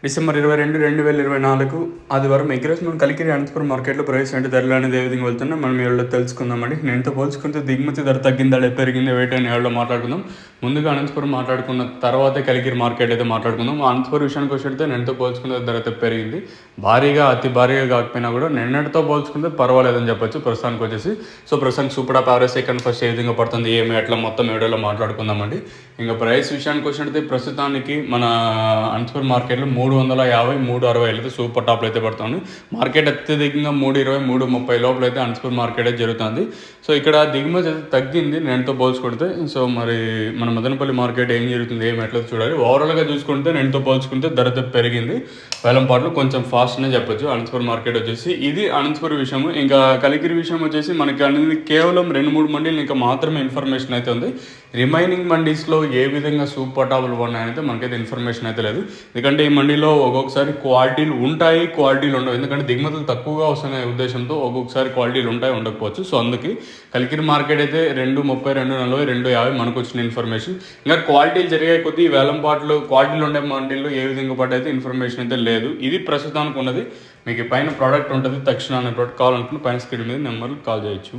December 22, 2024 ఆదివారం ఎగ్రెస్మెంట్ కలికిరి అనంతపురం మార్కెట్లో ప్రవేశించే ధరలు అనేది ఏ విధంగా వెళ్తున్నా మనం ఎవరిలో తెలుసుకుందామండి. నేనుతో పోల్చుకుంటే దిగుమతి ధర తగ్గిందా పెరిగిందా వేటని ఎవరిలో మాట్లాడుకుందాం. ముందుగా అనంతపురం మాట్లాడుకున్న తర్వాతే కలికిరి మార్కెట్ అయితే మాట్లాడుకుందాం. అనంతపురం విషయానికి వచ్చి నేనుతో పోల్చుకున్న ధర అయితే పెరిగింది. అతి భారీగా కాకపోయినా కూడా నిన్నటితో పోల్చుకుంటే పర్వాలేదని చెప్పొచ్చు ప్రస్తుతానికి వచ్చేసి. ప్రస్తుతానికి super top average second first ఏ విధంగా పడుతుంది ఎట్లా మొత్తం వీడియోలో మాట్లాడుకుందామండి. ఇంకా ప్రైస్ విషయానికి వచ్చినట్టు ప్రస్తుతానికి మన అనంతపురం మార్కెట్లో 350, 360 అయితే సూపర్ టాప్లో అయితే పడుతుంది. మార్కెట్ అత్యధికంగా 320, 330 లోపల అయితే అనంతపురం మార్కెట్ అయితే జరుగుతుంది. ఇక్కడ దిగుమతి అయితే తగ్గింది నేనుతో పోల్చుకుంటే. మరి మన మదనపల్లి మార్కెట్ ఏం జరుగుతుంది ఎట్లా చూడాలి. ఓవరాల్గా చూసుకుంటే నేనుతో పోల్చుకుంటే ధర అయితే పెరిగింది. వేలంపాట్లు కొంచెం ఫాస్ట్నే చెప్పొచ్చు అనంతపురం మార్కెట్ వచ్చేసి. ఇది అనంతపురం విషయము. ఇంకా కలికిరి విషయం వచ్చేసి మనకి అనేది కేవలం 2-3 మండీలు ఇంకా మాత్రమే ఇన్ఫర్మేషన్ అయితే ఉంది. రిమైనింగ్ మండీస్లో ఏ విధంగా సూపర్ టాప్లు ఉన్నాయైతే మనకైతే ఇన్ఫర్మేషన్ అయితే లేదు. ఎందుకంటే ఈ మండీలో ఒక్కొక్కసారి క్వాలిటీలు ఉంటాయి, క్వాలిటీలు ఉండవు. ఎందుకంటే దిగుమతులు తక్కువగా వస్తున్న ఉద్దేశంతో ఒక్కొక్కసారి క్వాలిటీలు ఉంటాయి, ఉండకపోవచ్చు. అందుకే కలికిరి మార్కెట్ అయితే 230, 240, 250 మనకు వచ్చిన ఇన్ఫర్మేషన్. ఇంకా క్వాలిటీలు జరిగే కొద్దీ వేలంపాట్లు క్వాలిటీలు ఉండే మండీలు ఏ విధంగా పట్టయితే ఇన్ఫర్మేషన్ అయితే లేదు. ఇది ప్రస్తుతానికి ఉన్నది. మీకు పైన ప్రోడక్ట్ ఉంటుంది, తక్షణ అనే ప్రోడక్ట్ కావాలనుకున్న పైన స్క్రీన్ మీద నెంబర్లు కాల్ చేయొచ్చు.